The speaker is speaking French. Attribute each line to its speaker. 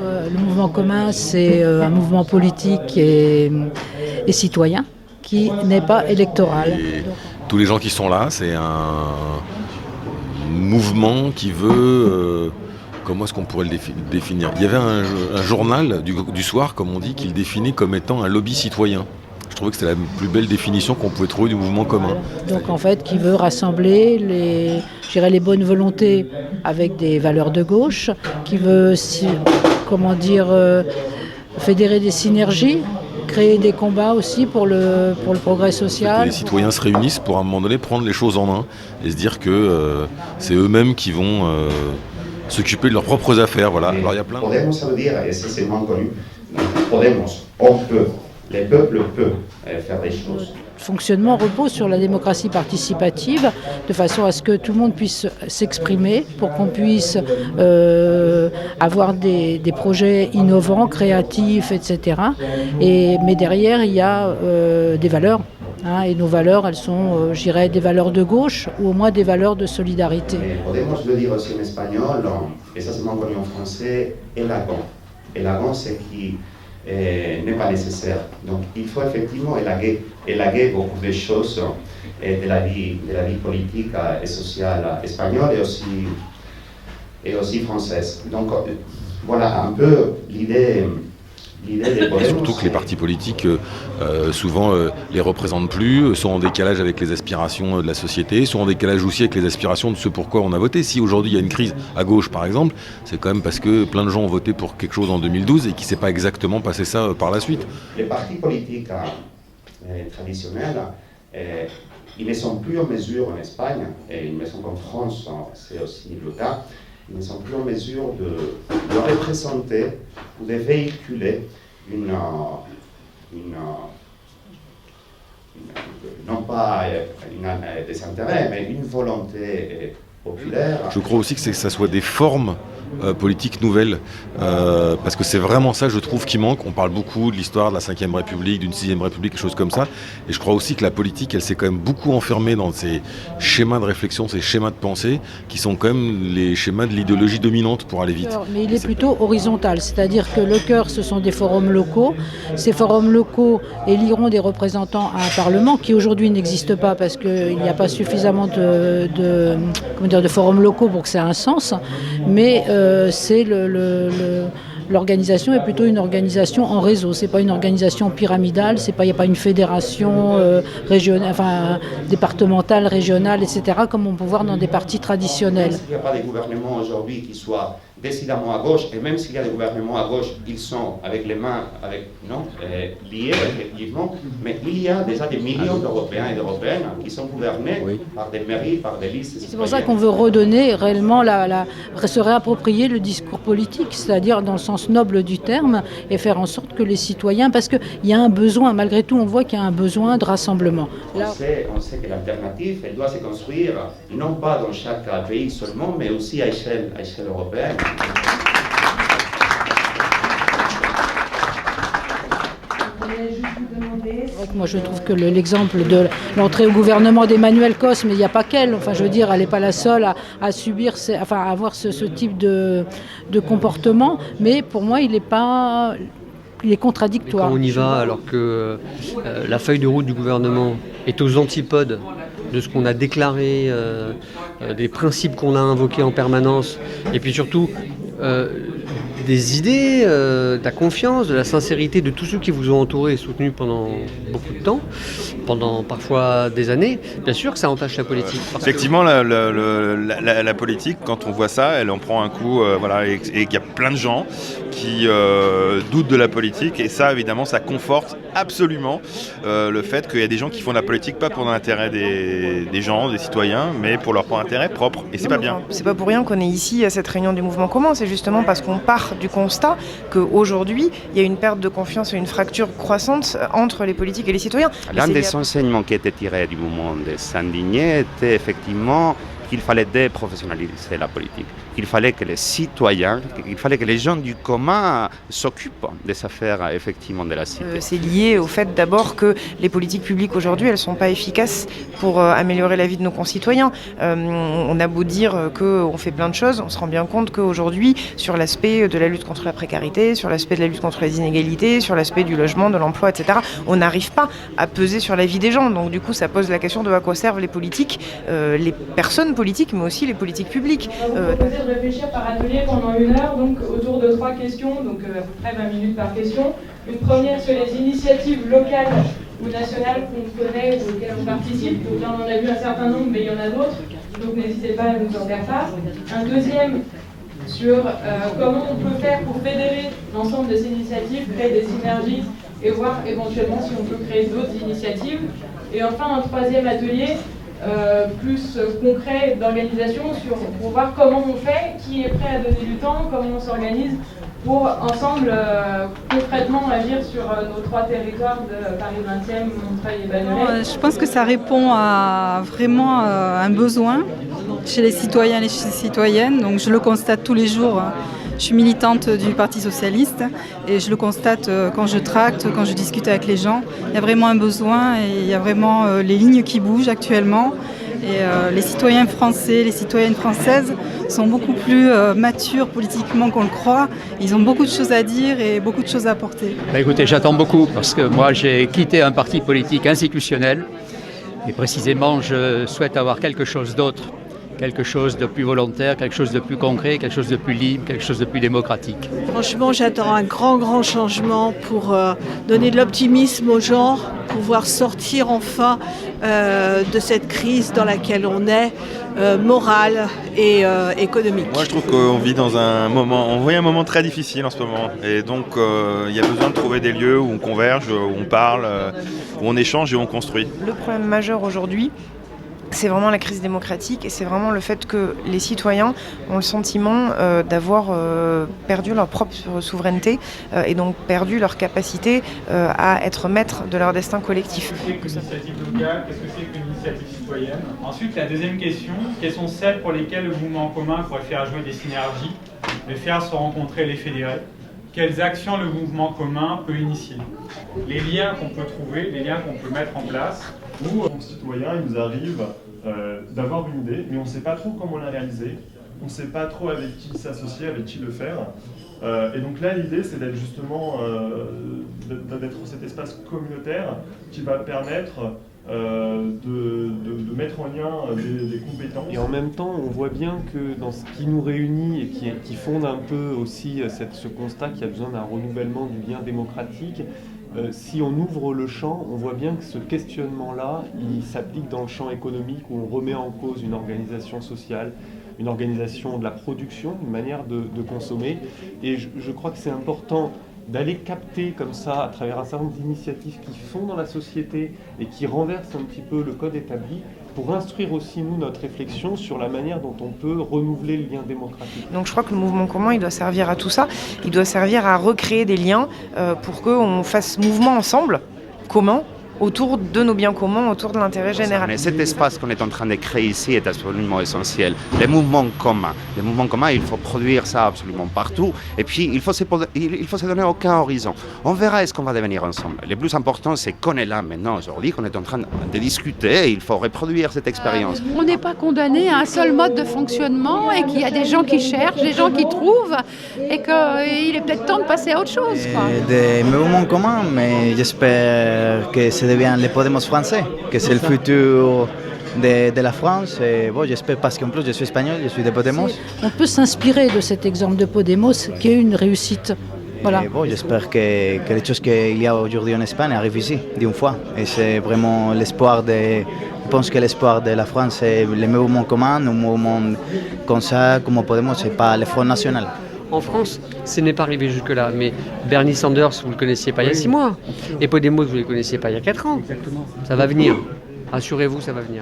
Speaker 1: Le mouvement commun, c'est un mouvement politique et citoyen qui n'est pas électoral.
Speaker 2: Tous les gens qui sont là, c'est un mouvement qui veut... comment est-ce qu'on pourrait le définir ? Il y avait un journal du soir, comme on dit, qui le définit comme étant un lobby citoyen. Je trouvais que c'était la plus belle définition qu'on pouvait trouver du mouvement commun.
Speaker 1: Donc en fait, qui veut rassembler les bonnes volontés avec des valeurs de gauche, qui veut, fédérer des synergies, créer des combats aussi pour le progrès social.
Speaker 2: Les citoyens se réunissent pour à un moment donné prendre les choses en main et se dire que c'est eux-mêmes qui vont s'occuper de leurs propres affaires. Voilà. Alors il y a plein.
Speaker 3: Podemos, ça veut dire, et ça c'est moins connu, Podemos, on peut. Les peuples peuvent faire des choses.
Speaker 1: Le fonctionnement repose sur la démocratie participative, de façon à ce que tout le monde puisse s'exprimer, pour qu'on puisse avoir des projets innovants, créatifs, etc. Mais derrière, il y a des valeurs. Et nos valeurs, elles sont, je dirais, des valeurs de gauche ou au moins des valeurs de solidarité.
Speaker 3: Podemos le dire aussi en espagnol, et ça c'est moins connu en français, élagon, c'est qui n'est pas nécessaire. Donc il faut effectivement élaguer beaucoup de choses de la vie politique et sociale espagnole et aussi française. Donc voilà un peu l'idée des Podemos.
Speaker 2: Et surtout que les partis politiques souvent les représentent plus, sont en décalage avec les aspirations de la société, sont en décalage aussi avec les aspirations de ce pourquoi on a voté. Si aujourd'hui il y a une crise à gauche par exemple, c'est quand même parce que plein de gens ont voté pour quelque chose en 2012 et qu'il ne s'est pas exactement passé ça par la suite.
Speaker 3: Les partis politiques traditionnels, ils ne sont plus en mesure en Espagne, et il me semble qu'en France c'est aussi le cas, ils ne sont plus en mesure de représenter ou de véhiculer non pas des intérêts, mais une volonté populaire.
Speaker 2: Je crois aussi que ça soit des formes politiques nouvelles, parce que c'est vraiment ça, je trouve, qui manque. On parle beaucoup de l'histoire de la 5e République, d'une 6e République, des choses comme ça, et je crois aussi que la politique, elle s'est quand même beaucoup enfermée dans ces schémas de réflexion, ces schémas de pensée, qui sont quand même les schémas de l'idéologie dominante pour aller vite.
Speaker 1: Mais il est plutôt horizontal, c'est-à-dire que le cœur, ce sont des forums locaux. Ces forums locaux éliront des représentants à un Parlement qui aujourd'hui n'existe pas parce qu'il n'y a pas suffisamment de forums locaux pour que ça ait un sens, mais c'est l'organisation est plutôt une organisation en réseau. C'est pas une organisation pyramidale, il n'y a pas une fédération régionale, départementale, régionale, etc. comme on peut voir dans des partis traditionnels.
Speaker 3: Il n'y a pas de gouvernement aujourd'hui qui soit décidément à gauche, et même s'il y a des gouvernements à gauche, ils sont avec les mains liés effectivement, mais il y a déjà des millions d'Européens et d'Européennes qui sont gouvernés par des mairies, par des listes.
Speaker 1: C'est pour ça qu'on veut redonner réellement, se réapproprier le discours politique, c'est-à-dire dans le sens noble du terme, et faire en sorte que les citoyens, parce qu'il y a un besoin, malgré tout on voit qu'il y a un besoin de rassemblement.
Speaker 3: On sait que l'alternative, elle doit se construire non pas dans chaque pays seulement, mais aussi à échelle européenne.
Speaker 1: Moi je trouve que l'exemple de l'entrée au gouvernement d'Emmanuel Cos, mais il n'y a pas qu'elle, elle n'est pas la seule à subir, à avoir ce type de comportement, mais pour moi il est contradictoire.
Speaker 4: Et quand on y va alors que la feuille de route du gouvernement est aux antipodes de ce qu'on a déclaré, des principes qu'on a invoqués en permanence, et puis surtout des idées, de la confiance, de la sincérité de tous ceux qui vous ont entouré et soutenu pendant beaucoup de temps, pendant parfois des années, bien sûr que ça entache la politique.
Speaker 5: Effectivement, la politique, quand on voit ça, elle en prend un coup, et il y a plein de gens qui doutent de la politique, et ça, évidemment, ça conforte absolument le fait qu'il y a des gens qui font de la politique pas pour l'intérêt des gens, des citoyens, mais pour leur propre intérêt propre, et c'est pas bien.
Speaker 6: C'est pas pour rien qu'on est ici à cette réunion du mouvement commun, c'est justement parce qu'on part du constat qu'aujourd'hui, il y a une perte de confiance et une fracture croissante entre les politiques et les citoyens.
Speaker 7: L'un des enseignements qui était tiré du mouvement des Indignés était effectivement qu'il fallait déprofessionnaliser la politique, qu'il fallait que les citoyens, qu'il fallait que les gens du commun s'occupent des affaires effectivement de la cité.
Speaker 6: C'est lié au fait d'abord que les politiques publiques aujourd'hui, elles ne sont pas efficaces pour améliorer la vie de nos concitoyens. On a beau dire qu'on fait plein de choses, on se rend bien compte qu'aujourd'hui, sur l'aspect de la lutte contre la précarité, sur l'aspect de la lutte contre les inégalités, sur l'aspect du logement, de l'emploi, etc., on n'arrive pas à peser sur la vie des gens. Donc du coup, ça pose la question de à quoi servent les politiques, les personnes politiques, mais aussi les politiques publiques.
Speaker 8: On vous proposez de réfléchir par atelier pendant 1 heure, donc autour de 3 questions, donc à peu près 20 minutes par question. Une première sur les initiatives locales ou nationales qu'on connaît ou auxquelles on participe. Donc là, on en a vu un certain nombre, mais il y en a d'autres. Donc n'hésitez pas à nous en faire part. Un deuxième sur comment on peut faire pour fédérer l'ensemble de ces initiatives, créer des synergies et voir éventuellement si on peut créer d'autres initiatives. Et enfin, un troisième atelier plus concret d'organisation pour voir comment on fait, qui est prêt à donner du temps, comment on s'organise pour ensemble concrètement agir sur nos 3 territoires de Paris 20e, Montreuil et Bagnolet.
Speaker 9: Je pense que ça répond à vraiment un besoin chez les citoyens et les citoyennes. Donc je le constate tous les jours. Je suis militante du Parti socialiste et je le constate quand je tracte, quand je discute avec les gens. Il y a vraiment un besoin et il y a vraiment les lignes qui bougent actuellement. Et les citoyens français, les citoyennes françaises sont beaucoup plus matures politiquement qu'on le croit. Ils ont beaucoup de choses à dire et beaucoup de choses à apporter.
Speaker 10: Écoutez, j'attends beaucoup parce que moi j'ai quitté un parti politique institutionnel et précisément je souhaite avoir quelque chose d'autre. Quelque chose de plus volontaire, quelque chose de plus concret, quelque chose de plus libre, quelque chose de plus démocratique.
Speaker 11: Franchement, j'attends un grand changement pour donner de l'optimisme aux gens, pouvoir sortir enfin de cette crise dans laquelle on est, morale et économique.
Speaker 5: Moi, je trouve qu'on vit dans un moment très difficile en ce moment. Et donc, il y a besoin de trouver des lieux où on converge, où on parle, où on échange et où on construit.
Speaker 6: Le problème majeur aujourd'hui, c'est vraiment la crise démocratique et c'est vraiment le fait que les citoyens ont le sentiment d'avoir perdu leur propre souveraineté et donc perdu leur capacité à être maîtres de leur destin collectif.
Speaker 12: Qu'est-ce que c'est qu'une initiative locale? Qu'est-ce que c'est qu'une initiative citoyenne? Ensuite, la deuxième question, quelles sont celles pour lesquelles le mouvement en commun pourrait faire jouer des synergies, les faire se rencontrer, les fédérer? Quelles actions le mouvement commun peut initier? Les liens qu'on peut trouver, les liens qu'on peut mettre en place.
Speaker 13: Nous, en citoyens, il nous arrive d'avoir une idée, mais on ne sait pas trop comment la réaliser, on ne sait pas trop avec qui s'associer, avec qui le faire. Et donc là, l'idée, c'est d'être justement d'être cet espace communautaire qui va permettre de mettre en lien des compétences.
Speaker 14: Et en même temps, on voit bien que dans ce qui nous réunit et qui fonde un peu aussi ce constat qu'il y a besoin d'un renouvellement du lien démocratique, si on ouvre le champ, on voit bien que ce questionnement-là, il s'applique dans le champ économique où on remet en cause une organisation sociale, une organisation de la production, une manière de consommer. Et je crois que c'est important d'aller capter comme ça, à travers un certain nombre d'initiatives qui font dans la société et qui renversent un petit peu le code établi, pour instruire aussi, nous, notre réflexion sur la manière dont on peut renouveler le lien démocratique.
Speaker 6: Donc je crois que le mouvement commun, il doit servir à tout ça. Il doit servir à recréer des liens pour qu'on fasse mouvement ensemble, commun, autour de nos biens communs, autour de l'intérêt général.
Speaker 7: Cet espace qu'on est en train de créer ici est absolument essentiel. Les mouvements communs, il faut produire ça absolument partout. Et puis, il faut se donner aucun horizon. On verra ce qu'on va devenir ensemble. Le plus important, c'est qu'on est là maintenant, aujourd'hui, qu'on est en train de discuter. Et il faut reproduire cette expérience.
Speaker 15: On n'est pas condamné à un seul mode de fonctionnement et qu'il y a des gens qui cherchent, des gens qui trouvent et qu'il est peut-être temps de passer à autre chose.
Speaker 16: Des mouvements communs, mais j'espère que c'est devient les Podemos français, que c'est le futur de la France. Et bon, j'espère parce qu'en plus je suis espagnol, je suis de Podemos.
Speaker 1: On peut s'inspirer de cet exemple de Podemos qui est une réussite. Voilà.
Speaker 16: Et bon, j'espère que les choses qu'il y a aujourd'hui en Espagne arrivent ici d'une fois. Et c'est vraiment l'espoir je pense que l'espoir de la France, c'est les mouvements communs, un mouvement comme ça, comme Podemos, c'est pas le Front National.
Speaker 4: En France, ce n'est pas arrivé jusque-là, mais Bernie Sanders, vous ne le connaissiez pas il y a 6 mois, et Podemos, vous ne le connaissiez pas il y a 4 ans. Ça va venir, rassurez-vous, ça va venir.